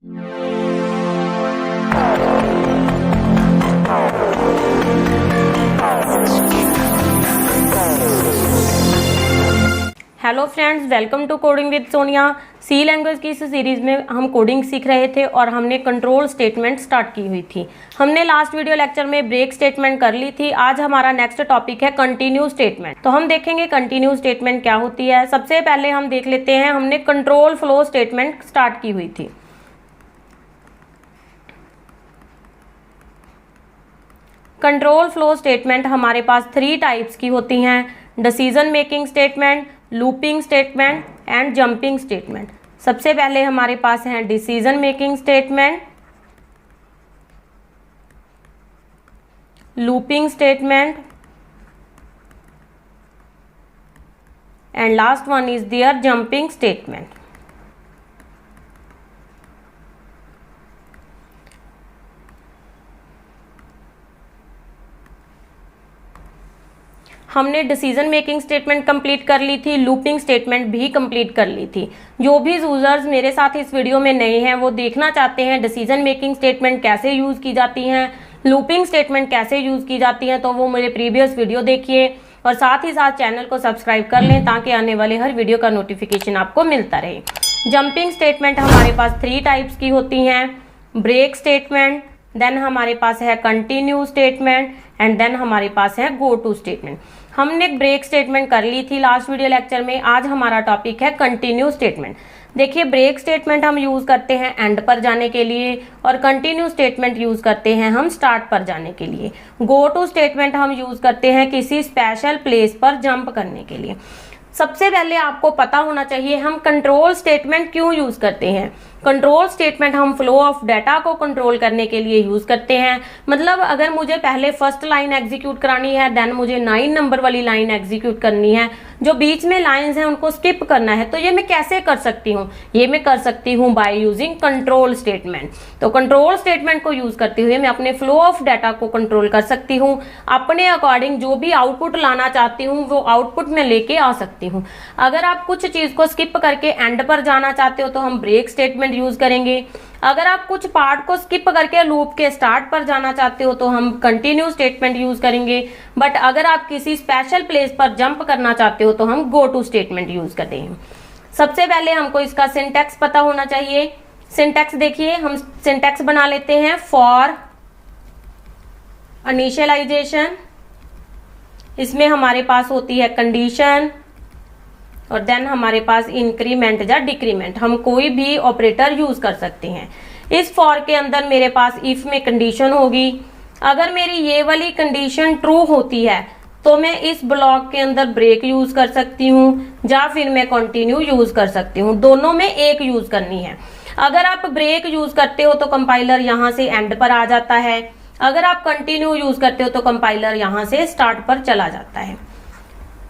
Hello friends, welcome to coding with Sonia. C language की इस series में हम कोडिंग सीख रहे थे और हमने कंट्रोल स्टेटमेंट स्टार्ट की हुई थी। हमने लास्ट वीडियो लेक्चर में ब्रेक स्टेटमेंट कर ली थी। आज हमारा नेक्स्ट टॉपिक है कंटिन्यू स्टेटमेंट। तो हम देखेंगे कंटिन्यू स्टेटमेंट क्या होती है। सबसे पहले हम देख लेते हैं, हमने कंट्रोल फ्लो स्टेटमेंट स्टार्ट की हुई थी। कंट्रोल फ्लो स्टेटमेंट हमारे पास 3 टाइप्स की होती हैं: decision making statement, looping statement and jumping statement. सबसे पहले हमारे पास है decision making statement, looping statement and last one is there jumping statement. हमने डिसीजन मेकिंग स्टेटमेंट कंप्लीट कर ली थी, लूपिंग स्टेटमेंट भी कंप्लीट कर ली थी। जो भी यूजर्स मेरे साथ इस वीडियो में नए हैं वो देखना चाहते हैं डिसीजन मेकिंग स्टेटमेंट कैसे यूज की जाती हैं, लूपिंग स्टेटमेंट कैसे यूज की जाती हैं, तो वो मेरे प्रीवियस वीडियो देखिए और साथ ही साथ चैनल को सब्सक्राइब कर लें ताकि आने वाले हर वीडियो का नोटिफिकेशन आपको मिलता रहे। जंपिंग स्टेटमेंट हमारे पास 3 टाइप्स की होती हैं: ब्रेक स्टेटमेंट, देन हमारे पास है कंटिन्यू स्टेटमेंट एंड देन हमारे पास है गो टू स्टेटमेंट। हमने ब्रेक स्टेटमेंट कर ली थी लास्ट वीडियो लेक्चर में। आज हमारा टॉपिक है कंटिन्यू स्टेटमेंट। देखिए, ब्रेक स्टेटमेंट हम यूज करते हैं एंड पर जाने के लिए और कंटिन्यू स्टेटमेंट यूज करते हैं हम स्टार्ट पर जाने के लिए। गो टू स्टेटमेंट हम यूज करते हैं किसी स्पेशल प्लेस पर जंप करने के लिए। सबसे पहले आपको पता होना चाहिए हम कंट्रोल स्टेटमेंट क्यों यूज करते हैं। कंट्रोल स्टेटमेंट हम फ्लो ऑफ डाटा को कंट्रोल करने के लिए यूज करते हैं। मतलब अगर मुझे पहले फर्स्ट लाइन एग्जीक्यूट करानी है, देन मुझे 9 नंबर वाली लाइन एग्जीक्यूट करनी है, जो बीच में लाइंस हैं उनको स्किप करना है, तो ये मैं कैसे कर सकती हूँ? ये मैं कर सकती हूँ बाय यूजिंग कंट्रोल स्टेटमेंट। तो कंट्रोल स्टेटमेंट को यूज करते हुए मैं अपने फ्लो ऑफ डाटा को कंट्रोल कर सकती हूँ। अपने अकॉर्डिंग जो भी आउटपुट लाना चाहती हूँ वो आउटपुट में लेके आ सकती हूँ। अगर आप कुछ चीज को स्किप करके एंड पर जाना चाहते हो तो हम ब्रेक स्टेटमेंट यूज करेंगे। अगर आप कुछ पार्ट को स्किप करके लूप के स्टार्ट पर जाना चाहते हो तो हम कंटिन्यू स्टेटमेंट यूज करेंगे। बट अगर आप किसी स्पेशल प्लेस पर जंप करना चाहते हो तो हम गो टू स्टेटमेंट यूज करते हैं। सबसे पहले हमको इसका सिंटैक्स पता होना चाहिए। सिंटैक्स देखिए, हम सिंटैक्स बना लेते हैं। फॉर इनिशियलाइजेशन, इसमें हमारे पास होती है कंडीशन और देन हमारे पास इंक्रीमेंट या डिक्रीमेंट। हम कोई भी ऑपरेटर यूज कर सकते हैं। इस फॉर के अंदर मेरे पास इफ में कंडीशन होगी। अगर मेरी ये वाली कंडीशन ट्रू होती है तो मैं इस ब्लॉक के अंदर ब्रेक यूज कर सकती हूँ या फिर मैं कंटिन्यू यूज कर सकती हूँ। दोनों में एक यूज करनी है। अगर आप ब्रेक यूज करते हो तो कंपाइलर यहाँ से एंड पर आ जाता है। अगर आप कंटिन्यू यूज करते हो तो कंपाइलर यहाँ से स्टार्ट पर चला जाता है।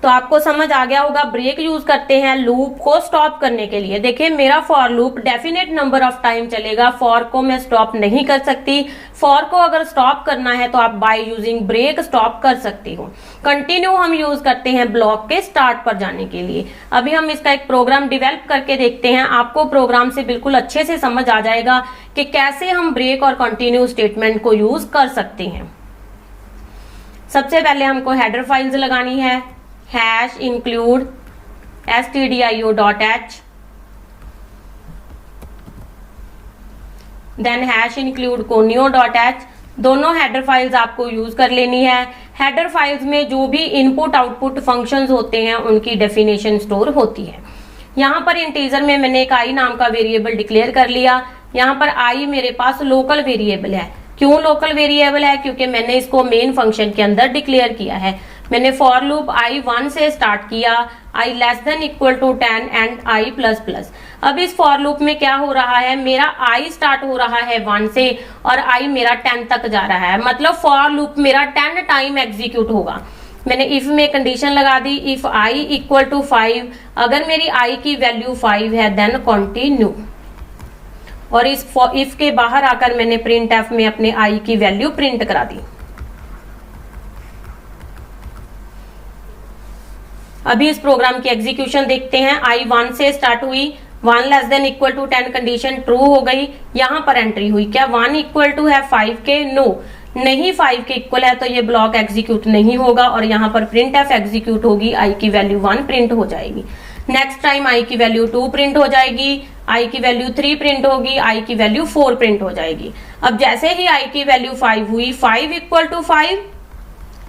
तो आपको समझ आ गया होगा। ब्रेक यूज करते हैं लूप को स्टॉप करने के लिए। देखिए, मेरा for loop definite number of time चलेगा। फॉर को मैं स्टॉप नहीं कर सकती। फॉर को अगर स्टॉप करना है तो आप बाय यूजिंग ब्रेक स्टॉप कर सकती हो। कंटिन्यू हम यूज करते हैं ब्लॉक के स्टार्ट पर जाने के लिए। अभी हम इसका एक प्रोग्राम डिवेल्प करके देखते हैं। आपको प्रोग्राम से बिल्कुल अच्छे से समझ आ जाएगा कि कैसे हम ब्रेक और कंटिन्यू स्टेटमेंट को यूज कर सकते हैं। सबसे पहले हमको हेडर फाइल्स लगानी है। Hash include stdio.h, then hash include conio.h। दोनों हेडर फाइल्स आपको यूज कर लेनी है। हेडर फाइल्स में जो भी इनपुट आउटपुट फंक्शंस होते हैं उनकी डेफिनेशन स्टोर होती है। यहाँ पर इंटीजर में मैंने एक आई नाम का वेरिएबल डिक्लेयर कर लिया। यहाँ पर आई मेरे पास लोकल वेरिएबल है। क्यों लोकल वेरिएबल है? क्योंकि मैंने इसको मेन फंक्शन के अंदर डिक्लेयर किया है। मैंने फॉर लूप i 1 से स्टार्ट किया, i less than equal to 10 and i plus plus. अब इस फॉर लूप में क्या हो रहा है, मेरा i स्टार्ट हो रहा है 1 से और i मेरा 10 तक जा रहा है। मतलब फॉर लूप मेरा 10 टाइम एग्जीक्यूट होगा। मैंने इफ में कंडीशन लगा दी, इफ i इक्वल टू 5, अगर मेरी i की वैल्यू 5 है देन कंटिन्यू। और इस इफ के बाहर आकर मैंने प्रिंट एफ में अपने i की वैल्यू प्रिंट करा दी। अभी इस प्रोग्राम की एग्जीक्यूशन देखते हैं। i 1 से स्टार्ट हुई, 1 less than equal to 10 condition true हो गई, यहाँ पर एंट्री हुई। क्या 1 इक्वल टू है 5 के? नो, नहीं 5 के इक्वल है, तो ये ब्लॉक एग्जीक्यूट नहीं होगा और यहाँ पर प्रिंट एफ एग्जीक्यूट होगी, आई की वैल्यू 1 प्रिंट हो जाएगी। नेक्स्ट टाइम आई की वैल्यू 2 प्रिंट हो जाएगी, आई की वैल्यू 3 प्रिंट होगी, आई की वैल्यू 4 प्रिंट हो जाएगी। अब जैसे ही आई की वैल्यू 5 हुई, 5 equal to 5,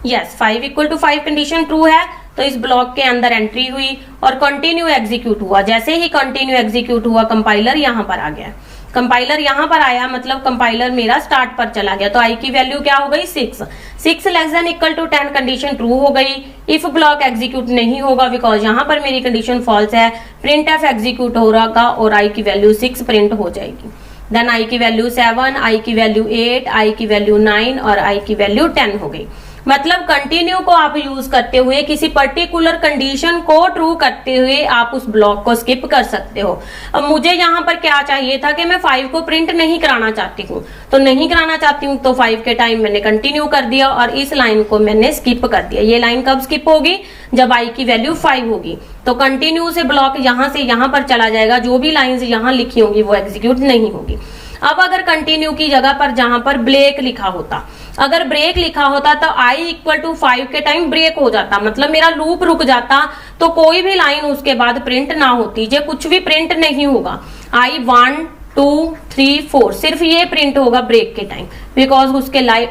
yes 5 equal to 5 condition true है, तो इस ब्लॉक के अंदर एंट्री हुई और कंटिन्यू एग्जीक्यूट हुआ। जैसे ही कंटिन्यू एग्जीक्यूट हुआ, कंपाइलर यहाँ पर आ गया। कंपाइलर यहाँ पर आया मतलब कंपाइलर मेरा स्टार्ट पर चला गया, तो आई की वैल्यू क्या हो गई 6। 6 less than equal to 10 condition true हो गई। इफ ब्लॉक एग्जीक्यूट नहीं होगा बिकॉज यहाँ पर मेरी कंडीशन फॉल्स है, प्रिंट एफ एग्जीक्यूट हो रहा और आई की वैल्यू 6 प्रिंट हो जाएगी। देन आई की वैल्यू 7, आई की वैल्यू 8, आई की वैल्यू 9 और आई की वैल्यू 10 हो गई। मतलब कंटिन्यू को आप यूज करते हुए किसी पर्टिकुलर कंडीशन को ट्रू करते हुए आप उस ब्लॉक को स्किप कर सकते हो। अब मुझे यहाँ पर क्या चाहिए था कि मैं 5 को प्रिंट नहीं कराना चाहती हूँ, तो नहीं कराना चाहती हूँ तो 5 के टाइम मैंने कंटिन्यू कर दिया और इस लाइन को मैंने स्किप कर दिया। ये लाइन कब स्किप होगी? जब आई की वैल्यू 5 होगी, तो कंटिन्यू से ब्लॉक यहाँ से यहाँ पर चला जाएगा, जो भी लाइन्स यहाँ लिखी होंगी वो एग्जीक्यूट नहीं होगी। अब अगर कंटिन्यू की जगह पर जहां पर ब्रेक लिखा होता, अगर ब्रेक लिखा होता तो आई इक्वल टू 5 के टाइम ब्रेक हो जाता, मतलब मेरा लूप रुक जाता, तो कोई भी लाइन उसके बाद प्रिंट ना होती, जो कुछ भी प्रिंट नहीं होगा। आई 1 2 3 4 सिर्फ ये प्रिंट होगा ब्रेक के टाइम, बिकॉज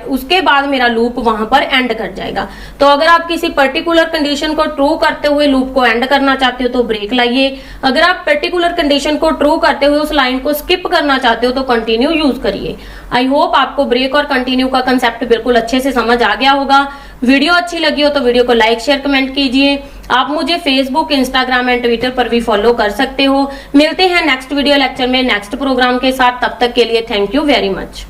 उसके बाद मेरा लूप वहां पर एंड कर जाएगा। तो अगर आप किसी पर्टिकुलर कंडीशन को ट्रू करते हुए लूप को एंड करना चाहते हो तो ब्रेक लाइए, अगर आप पर्टिकुलर कंडीशन को ट्रू करते हुए उस लाइन को स्किप करना चाहते हो तो कंटिन्यू यूज करिए। आई होप आपको ब्रेक और कंटिन्यू का कंसेप्ट बिल्कुल अच्छे से समझ आ गया होगा। वीडियो अच्छी लगी हो तो वीडियो को लाइक शेयर कमेंट कीजिए। आप मुझे फेसबुक, इंस्टाग्राम एंड ट्विटर पर भी फॉलो कर सकते हो। मिलते हैं नेक्स्ट वीडियो लेक्चर में नेक्स्ट प्रोग्राम के साथ, तब तक के लिए थैंक यू वेरी मच।